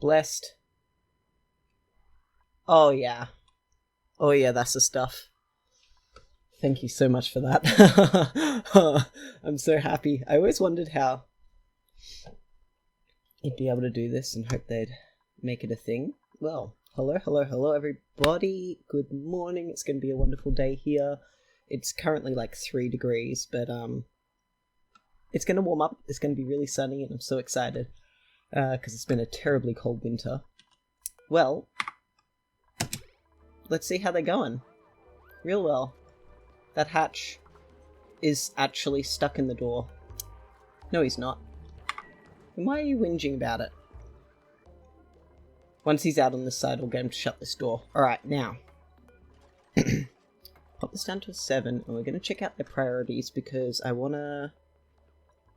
Blessed. Oh yeah. Oh yeah, that's the stuff. Thank you so much for that. I'm so happy. I always wondered how you'd be able to do this and hope they'd make it a thing. Well, hello everybody. Good morning. It's going to be a wonderful day here. It's currently like 3 degrees, but it's going to warm up. It's going to be really sunny and I'm so excited because it's been a terribly cold winter. Well, let's see how they're going. Real well. That hatch is actually stuck in the door. No, he's not. And why are you whinging about it? Once he's out on this side, we'll get him to shut this door. Alright, now. Pop this down to a 7, and we're going to check out their priorities because I want to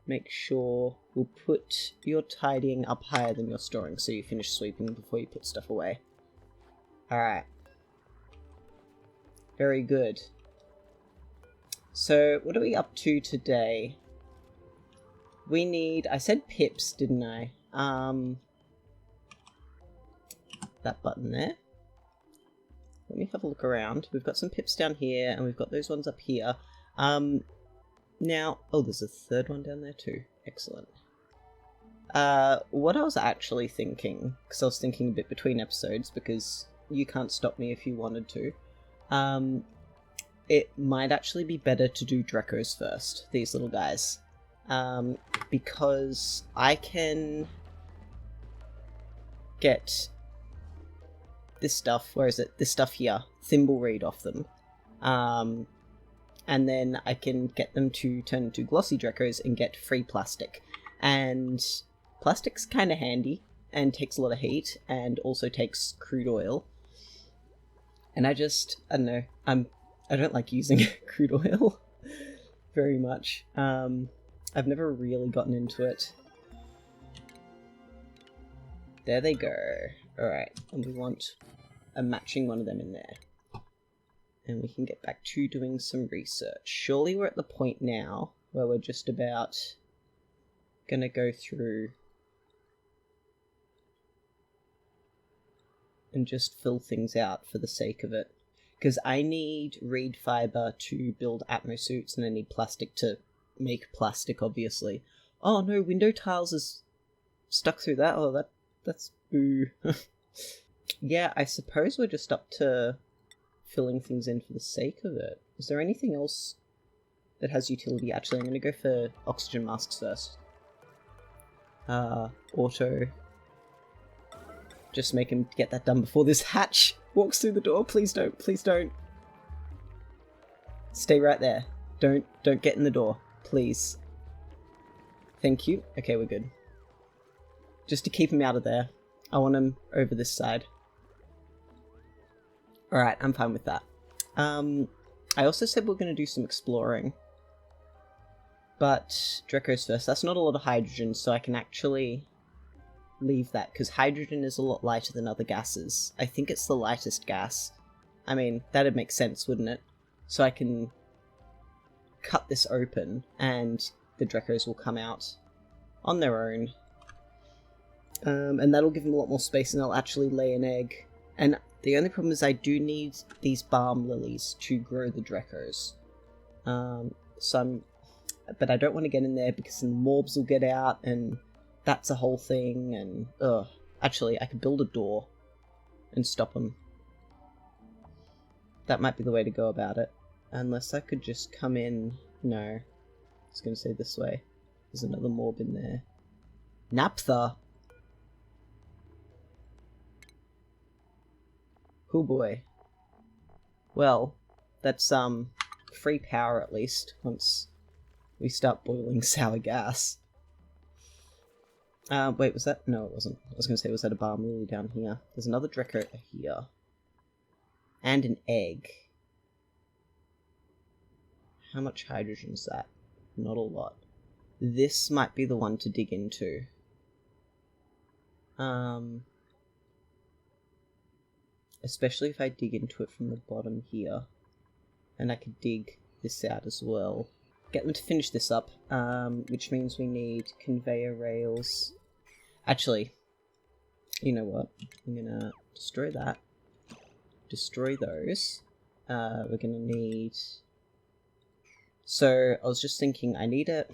make sure we'll put your tidying up higher than your storing so you finish sweeping before you put stuff away. Alright. Very good. So, what are we up to today? We need... I said pips, didn't I? That button there. Let me have a look around. We've got some pips down here, and we've got those ones up here. Now... Oh, there's a third one down there too. Excellent. What I was actually thinking, because I was thinking a bit between episodes, because you can't stop me if you wanted to, it might actually be better to do Drecos first, these little guys. Because I can get this stuff, where is it? This stuff here, thimble reed off them. And then I can get them to turn into glossy Drecos and get free plastic. And plastic's kind of handy and takes a lot of heat and also takes crude oil. And I don't know, I don't like using crude oil very much. I've never really gotten into it. There they go. Alright, and we want a matching one of them in there. And we can get back to doing some research. Surely we're at the point now where we're just about gonna go through and just fill things out for the sake of it. Because I need reed fiber to build Atmo suits, and I need plastic to make plastic, obviously. Oh no, window tiles is stuck through that. Oh, that's boo. Yeah, I suppose we're just up to filling things in for the sake of it. Is there anything else that has utility? Actually, I'm going to go for oxygen masks first. Auto. Just make him get that done before this hatch walks through the door. Please don't. Please don't. Stay right there. Don't get in the door. Please. Thank you. Okay, we're good. Just to keep him out of there. I want him over this side. Alright, I'm fine with that. I also said we're going to do some exploring. But Drecos first. That's not a lot of hydrogen, so I can actually leave that, because hydrogen is a lot lighter than other gases. I think it's the lightest gas. I mean, that'd make sense, wouldn't it? So I can cut this open, and the Drecos will come out on their own. And that'll give them a lot more space, and they'll actually lay an egg. And the only problem is I do need these balm lilies to grow the Drecos. But I don't want to get in there because the morbs will get out, and that's a whole thing, and actually, I could build a door and stop them. That might be the way to go about it. Unless I could just come in... No. I was going to say this way. There's another morb in there. Naphtha! Oh boy. Well, that's free power at least, once we start boiling sour gas. Wait, was that? No, it wasn't. I was going to say, was that a balm lily down here? There's another Dreco here. And an egg. How much hydrogen is that? Not a lot. This might be the one to dig into. Especially if I dig into it from the bottom here. And I could dig this out as well. Get them to finish this up, which means we need conveyor rails. Actually, You know what? I'm gonna destroy that. Destroy those. We're gonna need... So, I was just thinking, I need a...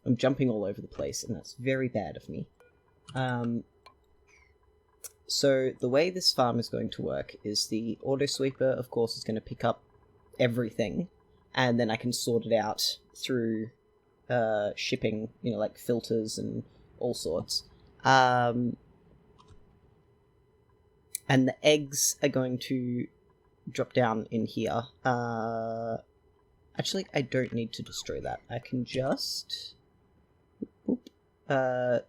I'm jumping all over the place, and that's very bad of me. So, the way this farm is going to work is the auto sweeper, of course, is going to pick up everything, and then I can sort it out through shipping, you know, like filters and all sorts. And the eggs are going to drop down in here. Actually, I don't need to destroy that. I can just... 1,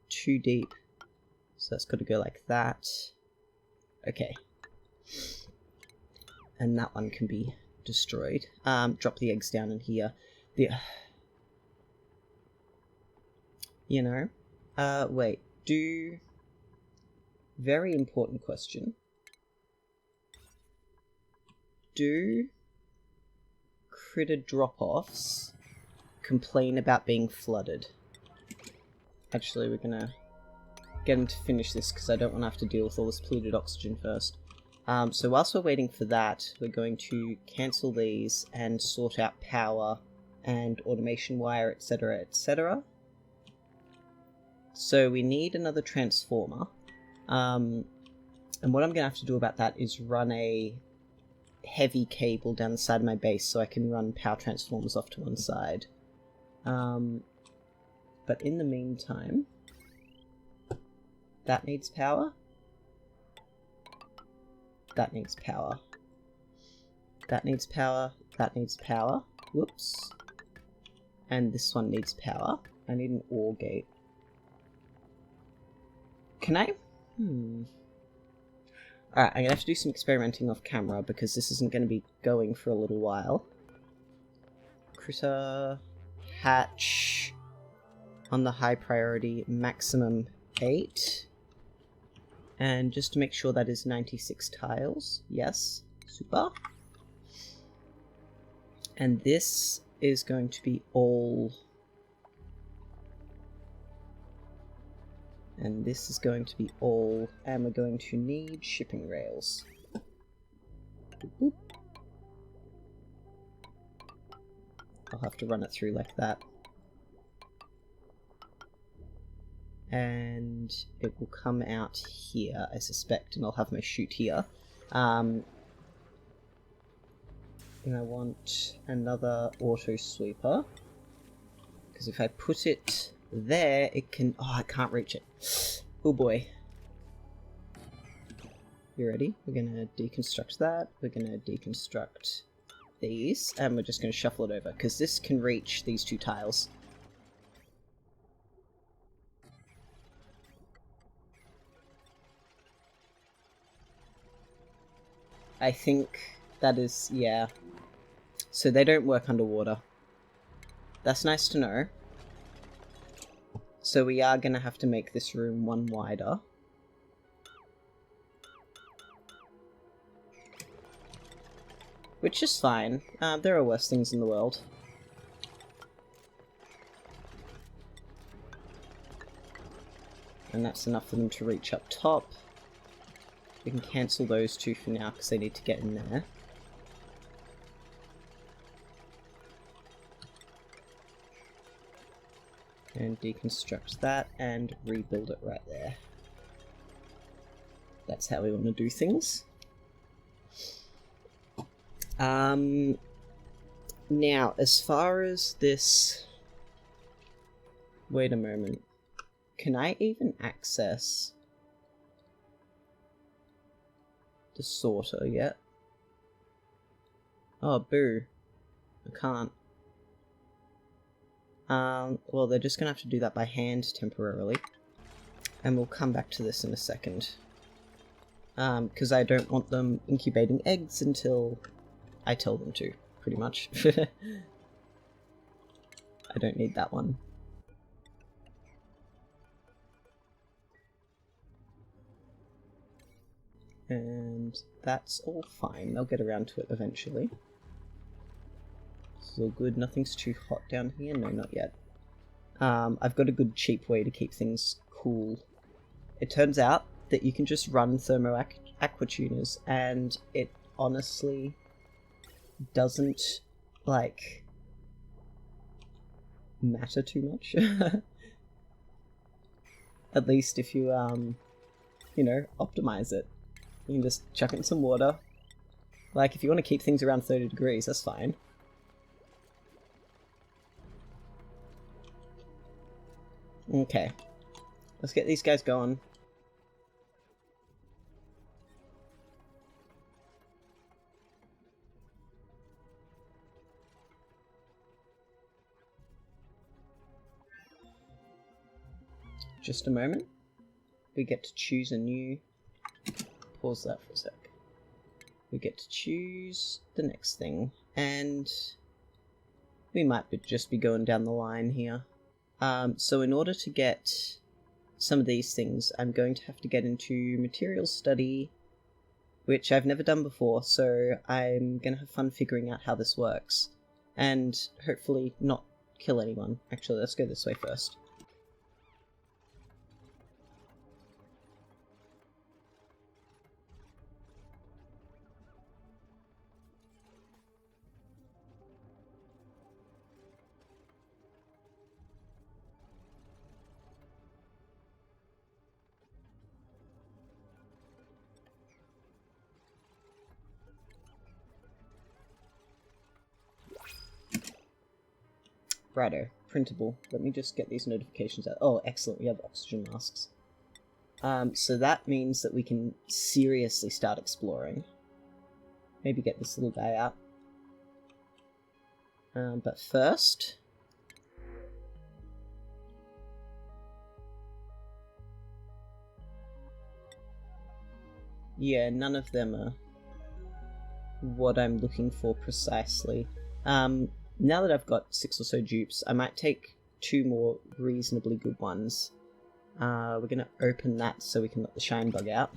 2 deep. So that's got to go like that. Okay. And that one can be destroyed. Drop the eggs down in here. You know? Wait. Very important question. Do critter drop-offs complain about being flooded? Actually, we're gonna get him to finish this because I don't want to have to deal with all this polluted oxygen first. So whilst we're waiting for that, we're going to cancel these and sort out power and automation wire, etc., etc. So we need another transformer. And what I'm going to have to do about that is run a heavy cable down the side of my base so I can run power transformers off to one side. But in the meantime, that needs power. That needs power. That needs power. That needs power. Whoops. And this one needs power. I need an OR gate. Can I? Alright, I'm gonna have to do some experimenting off camera because this isn't gonna be going for a little while. Critter hatch on the high priority, maximum 8. And just to make sure that is 96 tiles. Yes. Super. And this is going to be all... And this is going to be all... And we're going to need shipping rails. Boop, boop. I'll have to run it through like that. And it will come out here, I suspect, and I'll have my chute here. And I want another auto sweeper, because if I put it there, it can... Oh, I can't reach it. Oh boy. You ready? We're gonna deconstruct that. We're gonna deconstruct these, and we're just gonna shuffle it over, because this can reach these 2 tiles. I think that is, yeah. So they don't work underwater. That's nice to know. So we are going to have to make this room 1 wider. Which is fine. There are worse things in the world. And that's enough for them to reach up top. We can cancel those 2 for now because they need to get in there. And deconstruct that and rebuild it right there. That's how we want to do things. Now, as far as this... Wait a moment. Can I even access the sorter yet? Oh, boo. I can't. Well, they're just gonna have to do that by hand temporarily. And we'll come back to this in a second. Because I don't want them incubating eggs until I tell them to, pretty much. I don't need that one. And that's all fine. They'll get around to it eventually. It's all good. Nothing's too hot down here. No, not yet. I've got a good cheap way to keep things cool. It turns out that you can just run thermo aqua tuners, and it honestly doesn't, like, matter too much. At least if you, you know, optimize it. You can just chuck it in some water. Like, if you want to keep things around 30 degrees, that's fine. Okay. Let's get these guys going. Just a moment. We get to choose a new... Pause that for a sec. We get to choose the next thing, and we might just be going down the line here. So in order to get some of these things, I'm going to have to get into materials study, which I've never done before, so I'm going to have fun figuring out how this works, and hopefully not kill anyone. Actually, let's go this way first. Righto, printable. Let me just get these notifications out. Oh, excellent, we have oxygen masks. So that means that we can seriously start exploring. Maybe get this little guy out. But first... Yeah, none of them are what I'm looking for precisely. Now that I've got 6 or so dupes, I might take 2 more reasonably good ones. We're going to open that so we can let the shine bug out.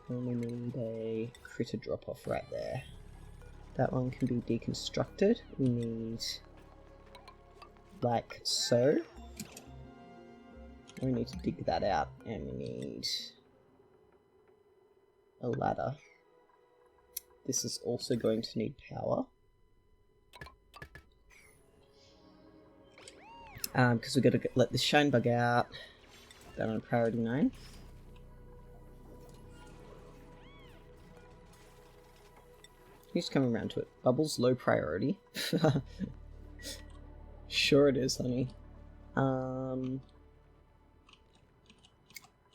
And we need a critter drop off right there. That one can be deconstructed. We need, like so. We need to dig that out, and we need a ladder. This is also going to need power. Because we've got to let this shine bug out. That on priority 9. He's coming around to it. Bubbles low priority. Sure it is, honey.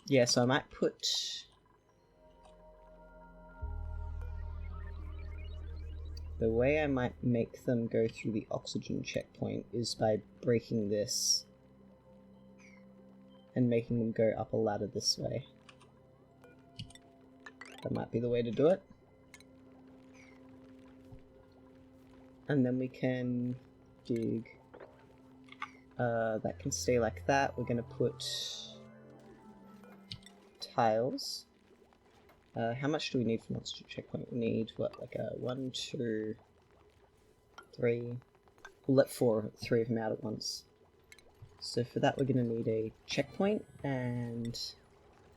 Yeah, so I might put... The way I might make them go through the oxygen checkpoint is by breaking this and making them go up a ladder this way. That might be the way to do it. And then we can dig... that can stay like that. We're going to put tiles. How much do we need for an oxygen checkpoint? We need, what, like a 1, 2, 3... We'll let 3 of them out at once. So for that we're going to need a checkpoint and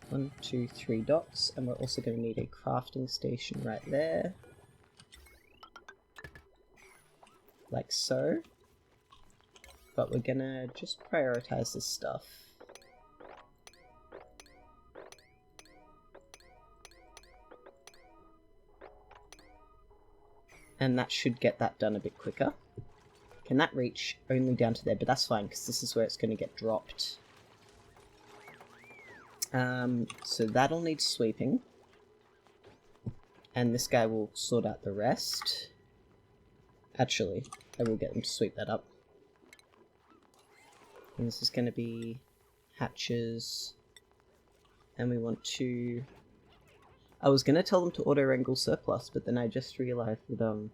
1, 2, 3 docks, and we're also going to need a crafting station right there. Like so. But we're going to just prioritize this stuff. And that should get that done a bit quicker. Can that reach only down to there? But that's fine, because this is where it's going to get dropped. So that'll need sweeping. And this guy will sort out the rest. Actually, I will get them to sweep that up. And this is going to be hatches. And we want to... I was going to tell them to auto-wrangle surplus, but then I just realised that,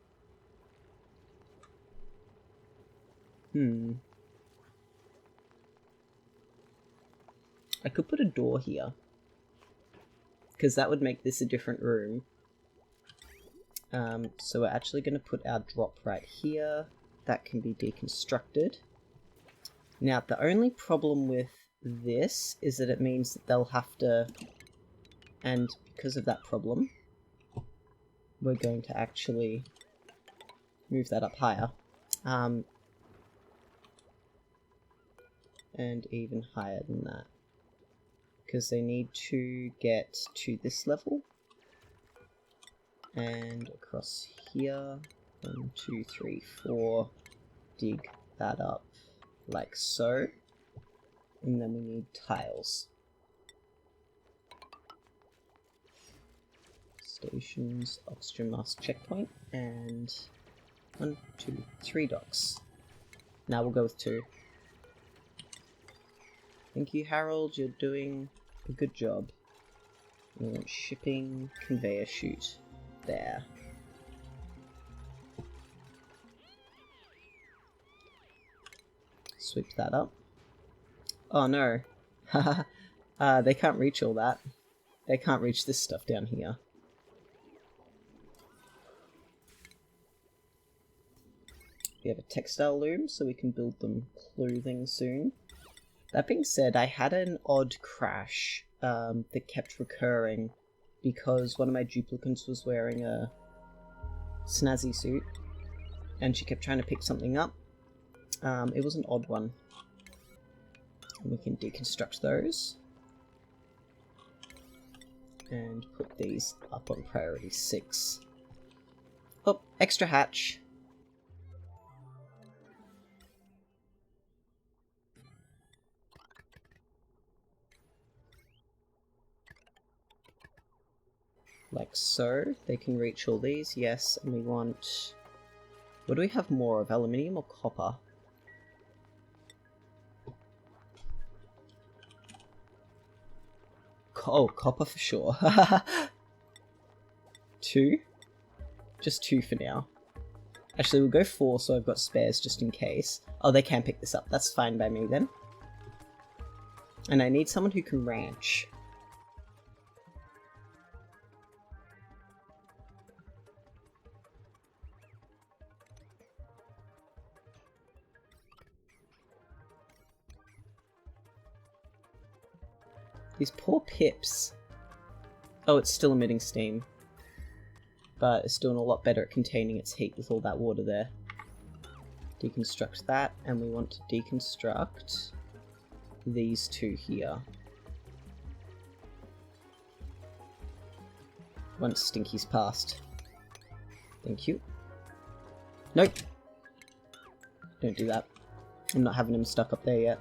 I could put a door here. Because that would make this a different room. So we're actually going to put our drop right here. That can be deconstructed. Now, the only problem with this is that it means that they'll have to... And because of that problem, we're going to actually move that up higher. And even higher than that. Because they need to get to this level. And across here. 1, 2, 3, 4. Dig that up like so. And then we need tiles. Stations, oxygen mask checkpoint, and 1, 2, 3 docks. Now we'll go with 2. Thank you, Harold, you're doing a good job. We want shipping conveyor chute there. Sweep that up. Oh no. They can't reach all that. They can't reach this stuff down here. We have a textile loom, so we can build them clothing soon. That being said, I had an odd crash that kept recurring because one of my duplicants was wearing a snazzy suit and she kept trying to pick something up. It was an odd one. And we can deconstruct those. And put these up on priority 6. Oh, extra hatch. Like so. They can reach all these, yes, and we want... What do we have more of, aluminium or copper? Oh, copper for sure. 2? Just 2 for now. Actually, we'll go 4 so I've got spares just in case. Oh, they can pick this up. That's fine by me then. And I need someone who can ranch. These poor pips. Oh, it's still emitting steam. But it's doing a lot better at containing its heat with all that water there. Deconstruct that, and we want to deconstruct these 2 here. Once Stinky's passed. Thank you. Nope! Don't do that. I'm not having him stuck up there yet.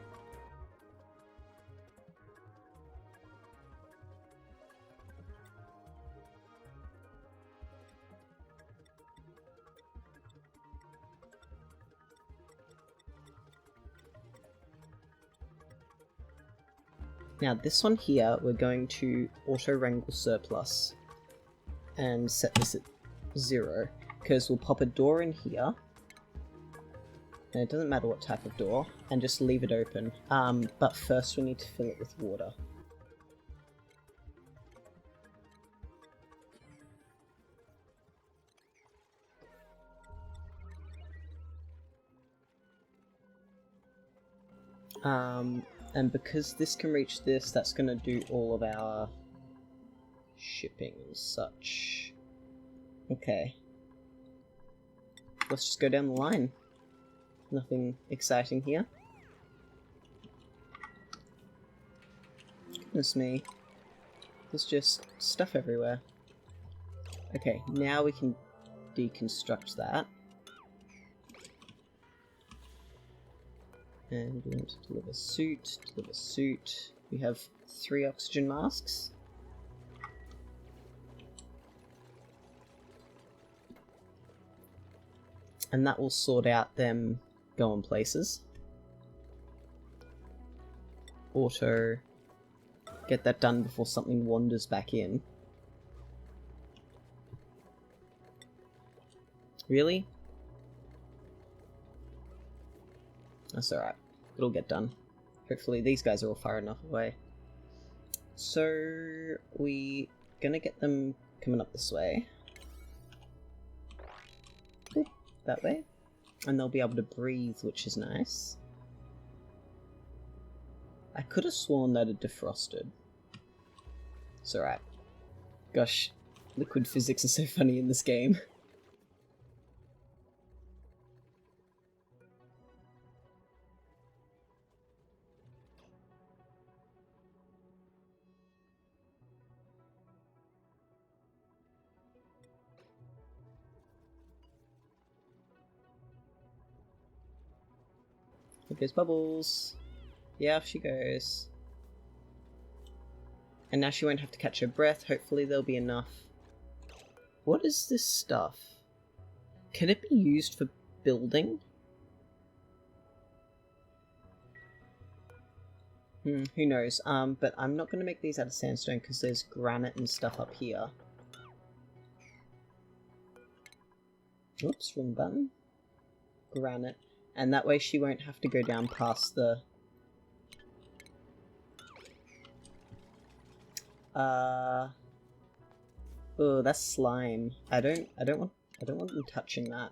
Now this one here, we're going to auto-wrangle surplus and set this at 0, because we'll pop a door in here, and it doesn't matter what type of door, and just leave it open. But first we need to fill it with water. And because this can reach this, that's going to do all of our shipping and such. Okay. Let's just go down the line. Nothing exciting here. Goodness me. There's just stuff everywhere. Okay, now we can deconstruct that. And we want to deliver suit, deliver suit. We have 3 oxygen masks. And that will sort out them going places. Auto. Get that done before something wanders back in. Really? That's alright. It'll get done. Hopefully these guys are all far enough away. So we gonna get them coming up this way. Oop, that way. And they'll be able to breathe, which is nice. I could have sworn that it defrosted. It's alright. Gosh, liquid physics are so funny in this game. There goes Bubbles. Yeah, off she goes. And now she won't have to catch her breath. Hopefully there'll be enough. What is this stuff? Can it be used for building? Who knows? But I'm not going to make these out of sandstone because there's granite and stuff up here. Oops, wrong button. Granite. And that way she won't have to go down past the... Oh, that's slime. I don't want them touching that.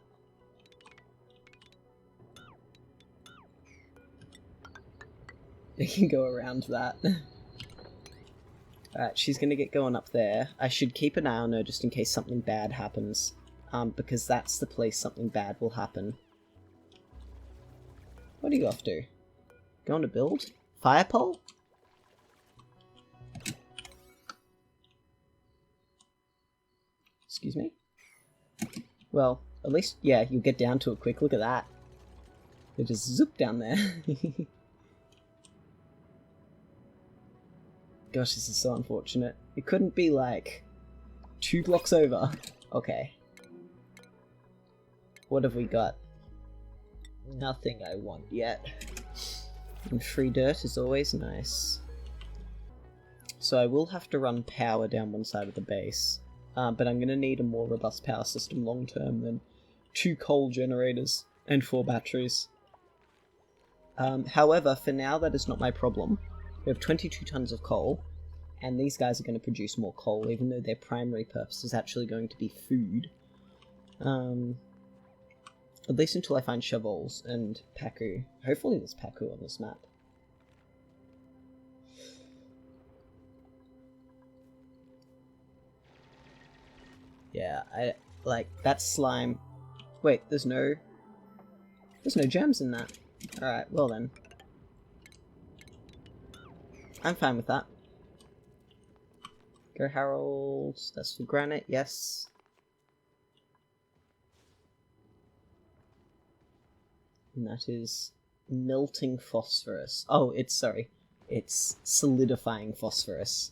They can go around that. Alright, she's gonna get going up there. I should keep an eye on her just in case something bad happens. Because that's the place something bad will happen. What are you off to? Going to build? Fire pole? Excuse me? Well, at least, yeah, you'll get down to it quick. Look at that. They just zoop down there. Gosh, this is so unfortunate. It couldn't be like 2 blocks over. Okay. What have we got? Nothing I want yet. And free dirt is always nice. So I will have to run power down one side of the base. But I'm going to need a more robust power system long term than 2 coal generators and 4 batteries. However, for now that is not my problem. We have 22 tons of coal, and these guys are going to produce more coal, even though their primary purpose is actually going to be food. At least until I find shovels and Paku. Hopefully there's Paku on this map. Yeah, I like that slime. Wait, there's no gems in that. Alright, well then. I'm fine with that. Go Harold. That's for granite, yes. And that is melting phosphorus. Oh, sorry. It's solidifying phosphorus.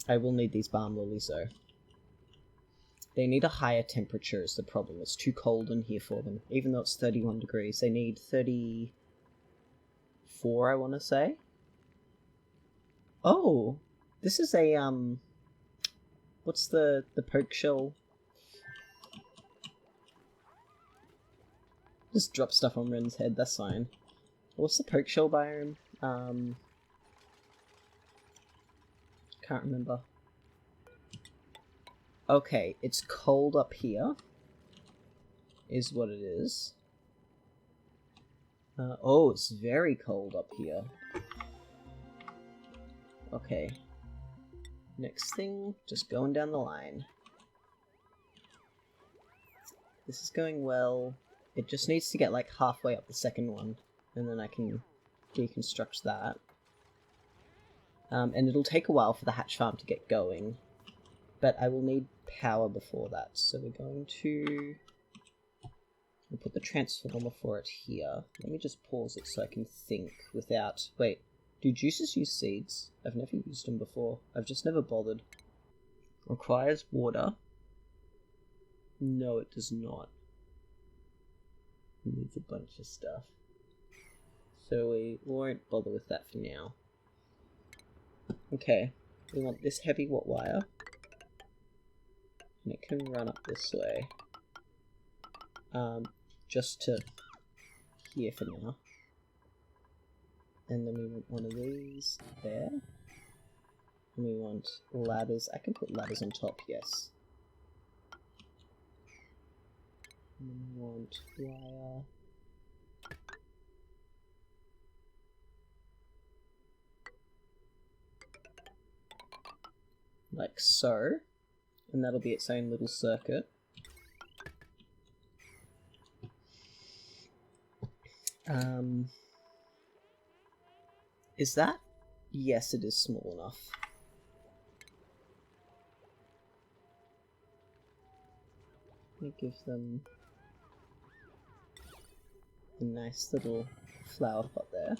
I will need these balm lilies though. They need a higher temperature is the problem. It's too cold in here for them. Even though it's 31 degrees, they need 34, I want to say. Oh, this is a, what's the poke shell? Just drop stuff on Ren's head, that's fine. What's the poke shell biome? Can't remember. Okay, it's cold up here. Is what it is. Oh, it's very cold up here. Okay. Next thing, just going down the line. This is going well. It just needs to get like halfway up the second one, and then I can deconstruct that. And it'll take a while for the hatch farm to get going, but I will need power before that, so we're going to we'll put the transformer for it here. Let me just pause it so I can think without... Wait, do juices use seeds? I've never used them before. I've just never bothered. Requires water. No, it does not. It needs a bunch of stuff. So we won't bother with that for now. Okay, we want this heavy watt wire. And it can run up this way. Just to here for now. And then we want one of these there. And we want ladders. I can put ladders on top, yes. And then we want wire. like so, and that'll be its own little circuit. Is that? Yes, it is small enough. Let me give them a nice little flower pot there.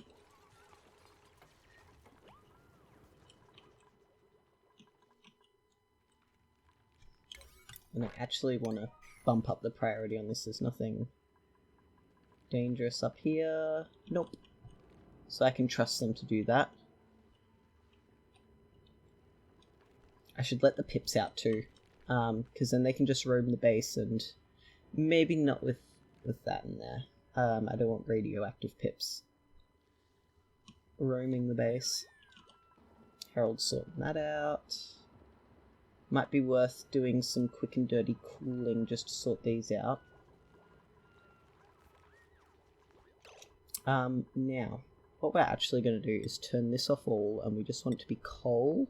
And I actually want to bump up the priority on this. There's nothing dangerous up here. Nope. So I can trust them to do that. I should let the pips out too, because then they can just roam the base, and maybe not with that in there. I don't want radioactive pips roaming the base. Harold's sorting that out. Might be worth doing some quick and dirty cooling just to sort these out. Now, what we're actually going to do is turn this off all, and we just want it to be coal,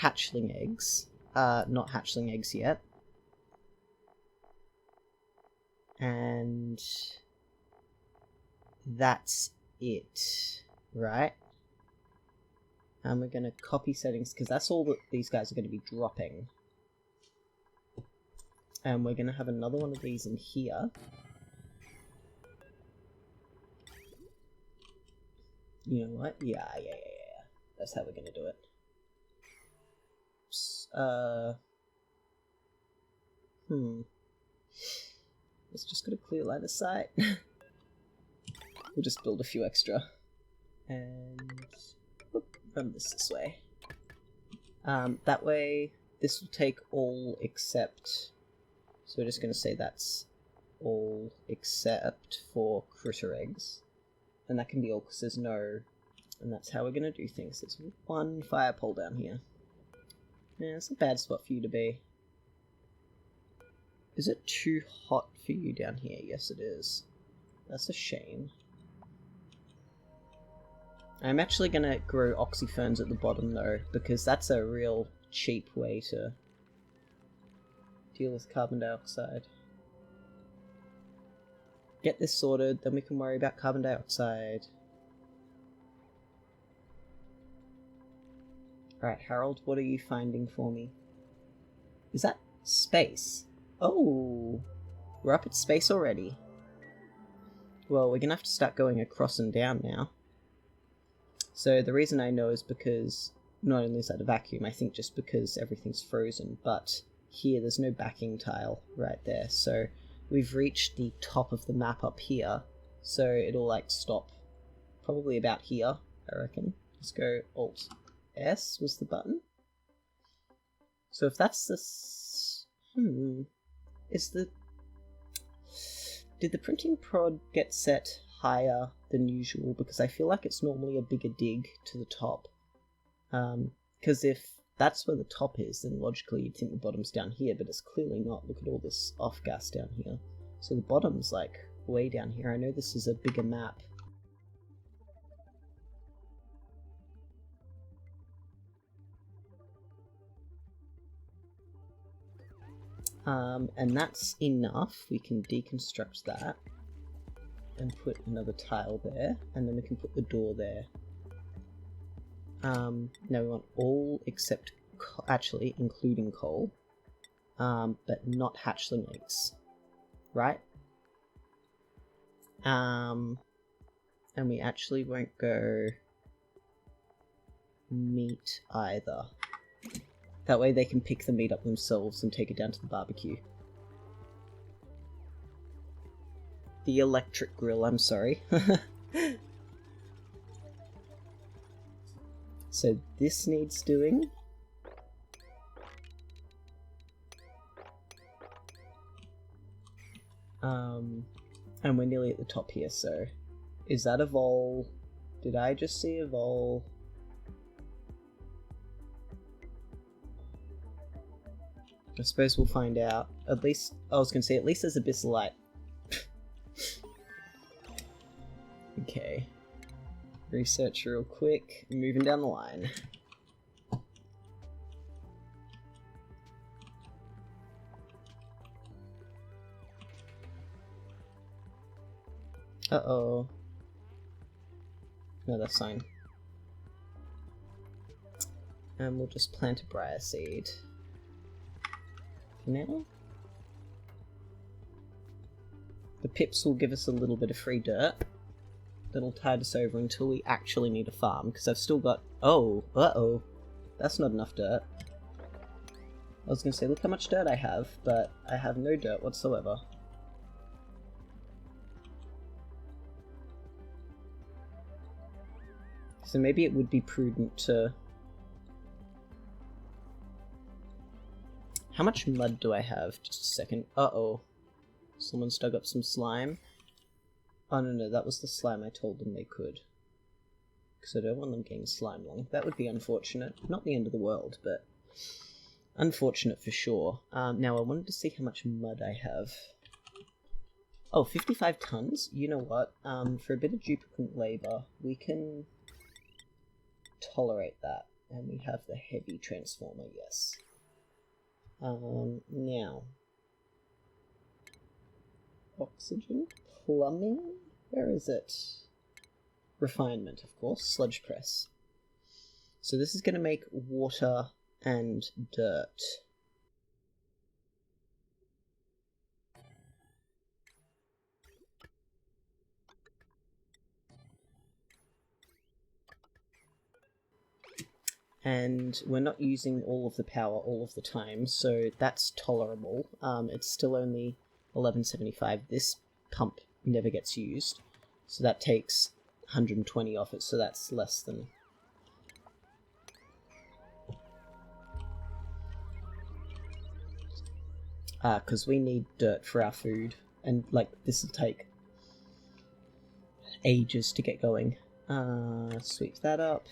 hatchling eggs, not hatchling eggs yet, and that's it, right? And we're going to copy settings, because that's all that these guys are going to be dropping. And we're going to have another one of these in here. You know what? Yeah. That's how we're going to do it. Let's just got a clear line of sight. We'll just build a few extra. And run this way. That way, this will take all except... So we're just going to say that's all except for critter eggs. And that can be all because there's no... And that's how we're going to do things. There's one fire pole down here. Yeah, it's a bad spot for you to be. Is it too hot for you down here? Yes, it is. That's a shame. I'm actually going to grow oxyferns at the bottom though, because that's a real cheap way to deal with carbon dioxide. Get this sorted, then we can worry about carbon dioxide. Alright, Harold, what are you finding for me? Is that space? Oh, we're up at space already. Well, we're going to have to start going across and down now. So the reason I know is because not only is that a vacuum, I think just because everything's frozen, but here there's no backing tile right there. So we've reached the top of the map up here, so it'll like stop probably about here, I reckon. Let's go Alt S was the button. So if that's the... Did the printing prod get set higher than usual? Because I feel like it's normally a bigger dig to the top. Because if that's where the top is, then logically you'd think the bottom's down here, but it's clearly not. Look at all this off gas down here. So the bottom's like way down here. I know this is a bigger map. And that's enough. We can deconstruct that and put another tile there, and then we can put the door there. Now we want all except, actually including coal, but not hatchling eggs, right? And we actually won't go meat either. That way they can pick the meat up themselves and take it down to the barbecue. The electric grill, I'm sorry. So this needs doing. And we're nearly at the top here, so... Is that a vol? Did I just see a vol? I suppose we'll find out. At least, I was going to say, at least there's a bit of light. Okay. Research real quick. Moving down the line. Uh-oh. No, that's fine. And we'll just plant a briar seed. For now. The pips will give us a little bit of free dirt. That'll tide us over until we actually need a farm, because I've still got... Oh, uh-oh. That's not enough dirt. I was going to say, look how much dirt I have, but I have no dirt whatsoever. So maybe it would be prudent to... How much mud do I have? Just a second. Uh-oh. Someone's dug up some slime. Oh no, that was the slime I told them they could. Because I don't want them getting slime long. That would be unfortunate. Not the end of the world, but... unfortunate for sure. Now I wanted to see how much mud I have. Oh, 55 tons? You know what? For a bit of duplicate labour, we can tolerate that. And we have the heavy transformer, yes. Now. Oxygen? Plumbing? Where is it? Refinement, of course. Sludge press. So this is going to make water and dirt. And we're not using all of the power all of the time, so that's tolerable. It's still only 1175. This pump never gets used, so that takes 120 off it, so that's less than... because we need dirt for our food, and, like, this will take ages to get going. Sweep that up.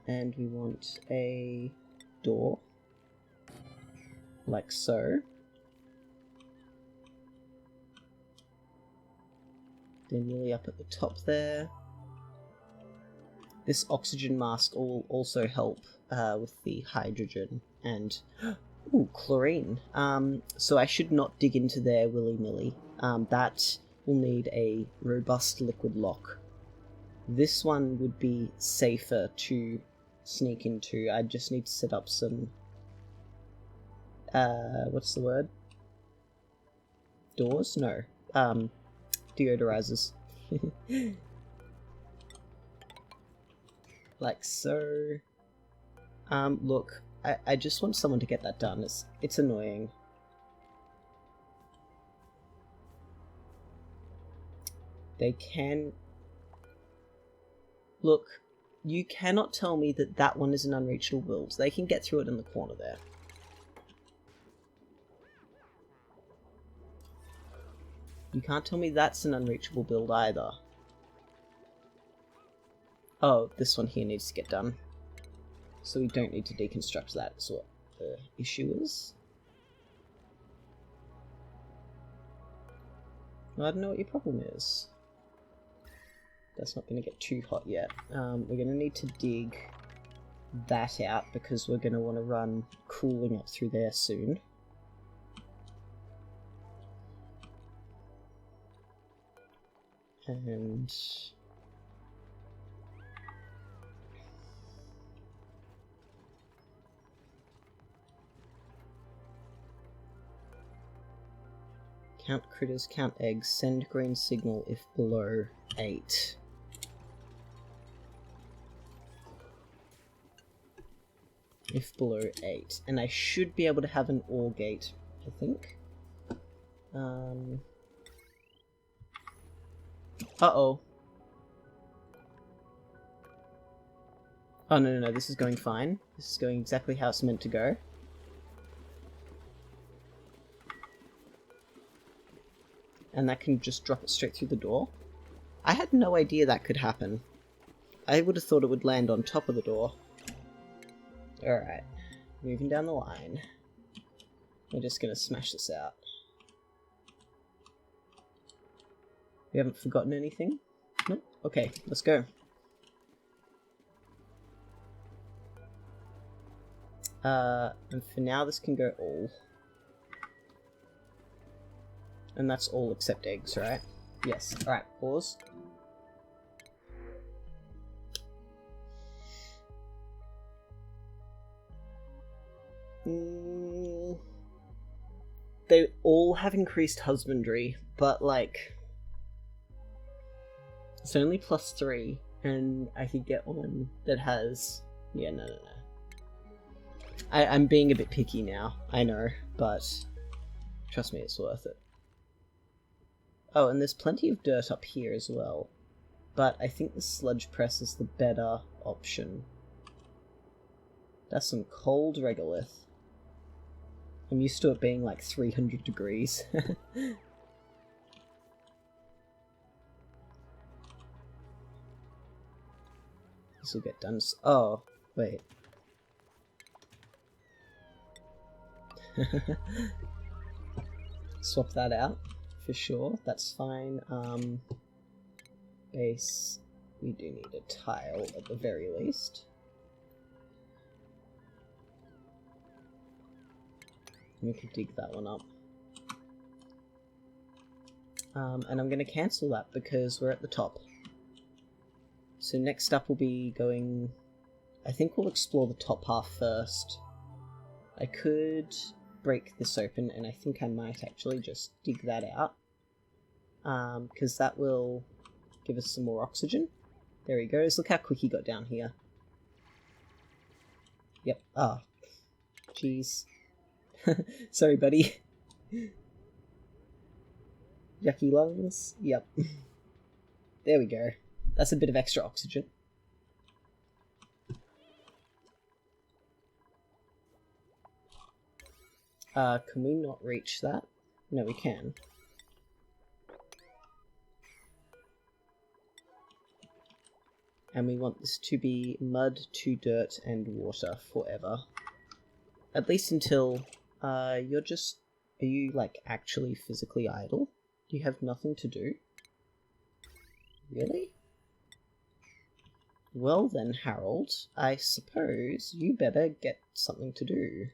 And we want a door, like so. They're nearly up at the top there. This oxygen mask will also help with the hydrogen and ooh, chlorine. So I should not dig into there willy-nilly. That will need a robust liquid lock. This one would be safer to sneak into. I just need to set up some what's the word? Doors? No. Deodorizers. Like so. Look, I just want someone to get that done. It's annoying. They can... Look, you cannot tell me that that one is an unreachable build. They can get through it in the corner there. You can't tell me that's an unreachable build either. Oh, this one here needs to get done. So we don't need to deconstruct that, is what the issue is. I don't know what your problem is. That's not going to get too hot yet. We're going to need to dig that out because we're going to want to run cooling up through there soon. And... count critters, count eggs, send green signal if below 8. If below 8. And I should be able to have an OR gate, I think. Uh-oh. Oh, no, this is going fine. This is going exactly how it's meant to go. And that can just drop it straight through the door. I had no idea that could happen. I would have thought it would land on top of the door. Alright, moving down the line. We're just gonna smash this out. We haven't forgotten anything? Nope. Okay, let's go. And for now this can go all. And that's all except eggs, right? Yes. Alright, pause. have increased husbandry, but like it's only +3, and I could get one that has... Yeah, no. I'm being a bit picky now, I know, but trust me, it's worth it. Oh, and there's plenty of dirt up here as well, but I think the sludge press is the better option. That's some cold regolith. I'm used to it being like 300 degrees. This will get done. Oh, wait. Swap that out for sure. That's fine. Base. We do need a tile at the very least. We can dig that one up. And I'm going to cancel that because we're at the top. So next up we'll be going... I think we'll explore the top half first. I could break this open, and I think I might actually just dig that out. Because that will give us some more oxygen. There he goes. Look how quick he got down here. Yep. Ah. Jeez. Sorry, buddy. Yucky lungs. Yep. There we go. That's a bit of extra oxygen. Can we not reach that? No, we can. And we want this to be mud to dirt and water forever. At least until, you're just... Are you, like, actually physically idle? You have nothing to do? Really? Well then, Harold, I suppose you better get something to do.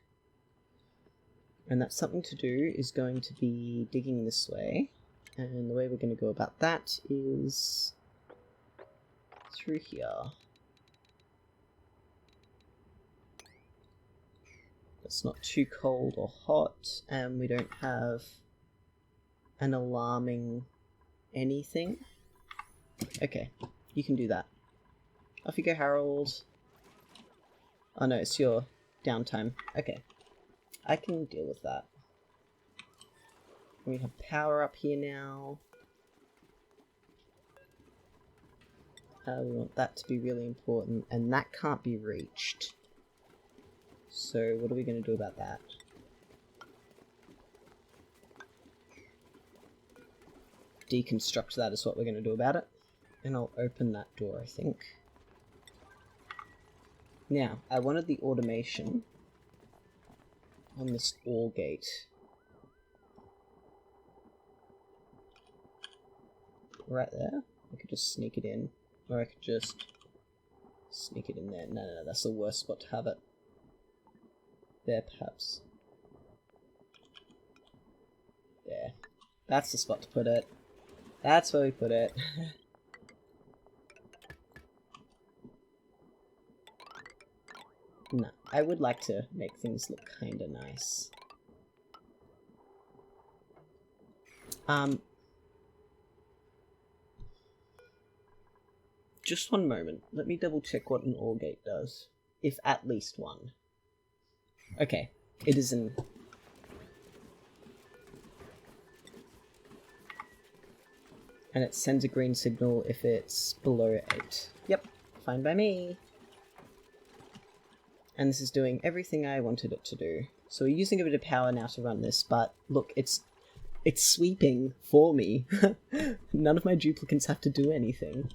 And that something to do is going to be digging this way. And the way we're going to go about that is through here. It's not too cold or hot, and we don't have an alarming anything. Okay, you can do that. Off you go, Harold. Oh no, it's your downtime. Okay. I can deal with that. We have power up here now. We want that to be really important, and that can't be reached. So what are we going to do about that? Deconstruct that is what we're going to do about it. And I'll open that door, I think. Now, I wanted the automation on this ore gate. Right there. I could just sneak it in. Or I could just sneak it in there. No, that's the worst spot to have it. There, perhaps. There. That's the spot to put it. That's where we put it. No, I would like to make things look kinda nice. Just one moment. Let me double check what an ore gate does. If at least one. Okay, it is an... And it sends a green signal if it's below 8. Yep, fine by me. And this is doing everything I wanted it to do. So we're using a bit of power now to run this, but look, it's sweeping for me. None of my duplicates have to do anything.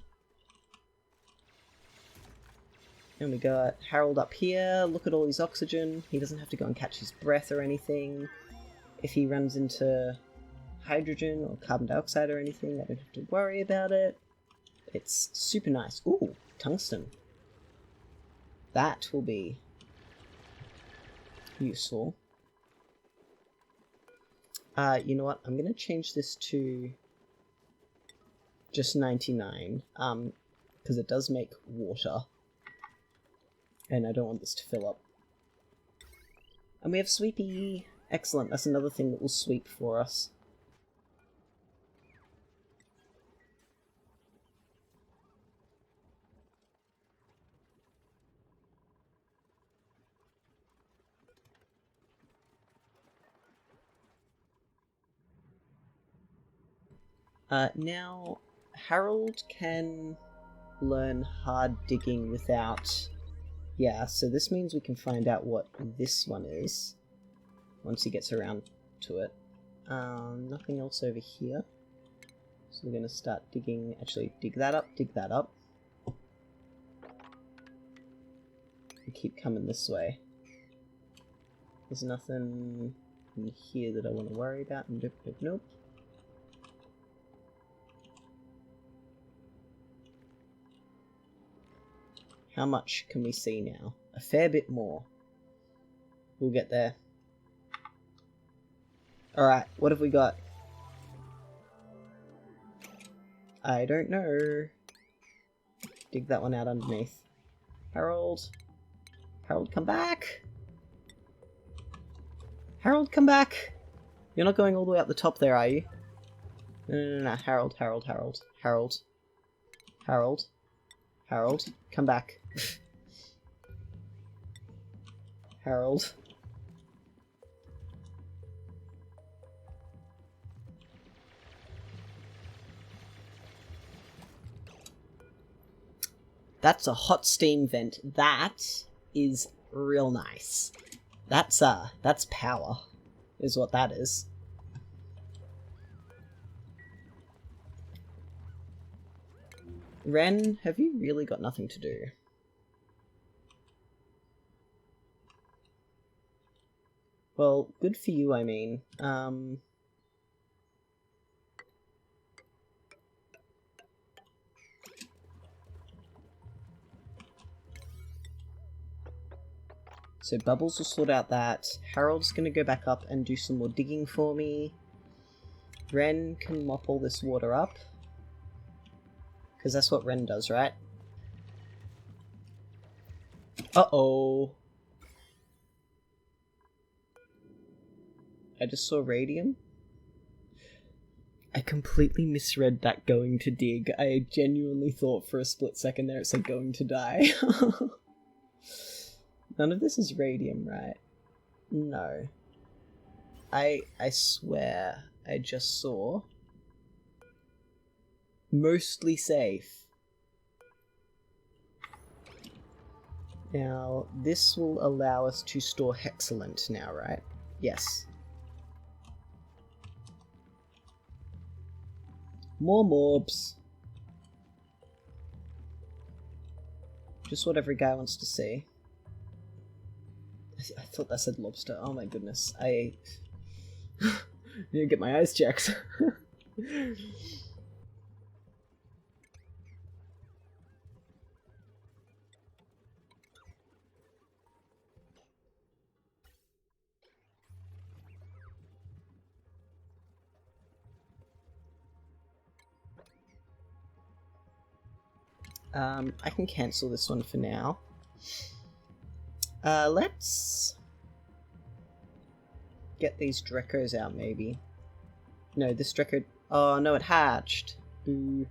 And we got Harold up here. Look at all his oxygen. He doesn't have to go and catch his breath or anything. If he runs into hydrogen or carbon dioxide or anything, I don't have to worry about it. It's super nice. Ooh, tungsten. That will be useful. You know what? I'm going to change this to just 99, because it does make water. And I don't want this to fill up. And we have Sweepy! Excellent, that's another thing that will sweep for us. Now, Harold can learn hard digging without... Yeah, so this means we can find out what this one is once he gets around to it. Nothing else over here. So we're going to start digging... Actually, dig that up, dig that up. And keep coming this way. There's nothing in here that I want to worry about. Nope, nope, nope. How much can we see now? A fair bit more. We'll get there. Alright, what have we got? I don't know. Dig that one out underneath. Harold. Harold, come back! Harold, come back! You're not going all the way up the top there, are you? No. Harold, Harold, Harold. Harold. Harold. Harold, come back. Harold. That's a hot steam vent. That is real nice. That's power, is what that is. Ren, have you really got nothing to do? Well, good for you, I mean. So Bubbles will sort out that. Harold's gonna go back up and do some more digging for me. Ren can mop all this water up. Because that's what Ren does, right? Uh-oh. I just saw radium. I completely misread that going to dig. I genuinely thought for a split second there it said going to die. None of this is radium, right? No. I swear I just saw... Mostly safe. Now, this will allow us to store Hexalent now, right? Yes. More morbs. Just what every guy wants to see. I thought that said lobster. Oh my goodness. I need to get my eyes checked. I can cancel this one for now. Let's get these Drecos out, maybe. No, this Dreco... Oh, no, it hatched. Boo.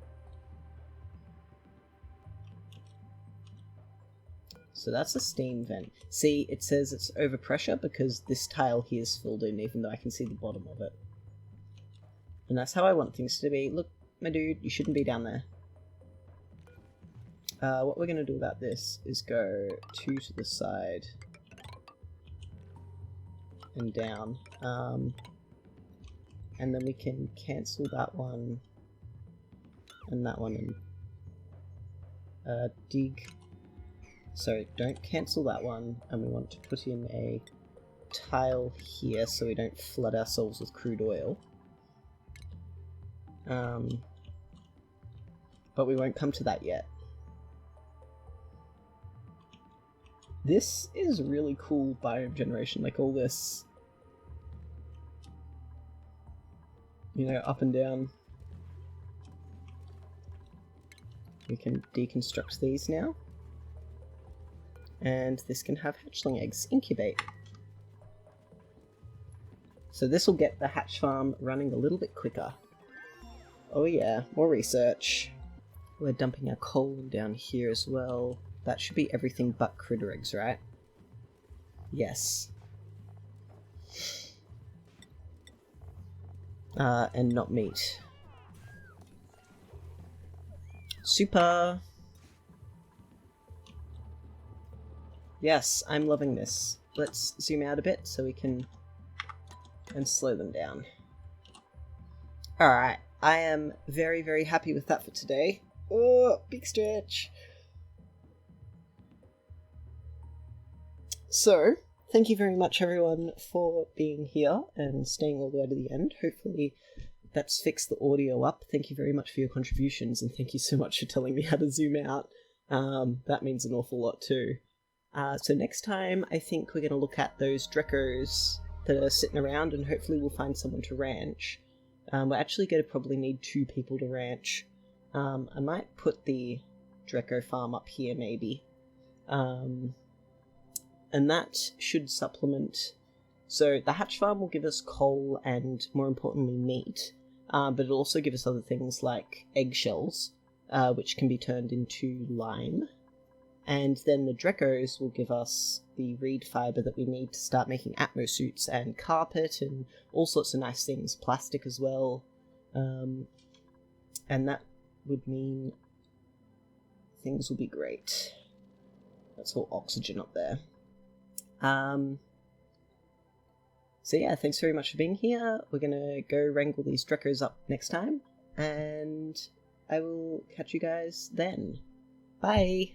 So that's a steam vent. See, it says it's overpressure because this tile here is filled in, even though I can see the bottom of it. And that's how I want things to be. Look, my dude, you shouldn't be down there. What we're going to do about this is go 2 to the side and down, and then we can cancel that one and that one and dig. So don't cancel that one, and we want to put in a tile here so we don't flood ourselves with crude oil. But we won't come to that yet. This is really cool biome generation, like all this, you know, up and down. We can deconstruct these now. And this can have hatchling eggs incubate. So this will get the hatch farm running a little bit quicker. Oh yeah, more research. We're dumping our coal down here as well. That should be everything but critter eggs, right? Yes. And not meat. Super! Yes, I'm loving this. Let's zoom out a bit so we can... and slow them down. Alright, I am very, very happy with that for today. Oh, big stretch! So, thank you very much everyone for being here and staying all the way to the end. Hopefully that's fixed the audio up. Thank you very much for your contributions, and thank you so much for telling me how to zoom out. That means an awful lot too. So next time I think we're going to look at those Drekos that are sitting around, and hopefully we'll find someone to ranch. We're actually going to probably need 2 people to ranch. I might put the Dreko farm up here maybe. And that should supplement. So the hatch farm will give us coal and, more importantly, meat. But it'll also give us other things like eggshells, which can be turned into lime. And then the Drekos will give us the reed fibre that we need to start making atmo suits and carpet and all sorts of nice things, plastic as well. And that would mean things will be great. That's all oxygen up there. So yeah, thanks very much for being here. We're gonna go wrangle these Drekos up next time, and I will catch you guys then. Bye!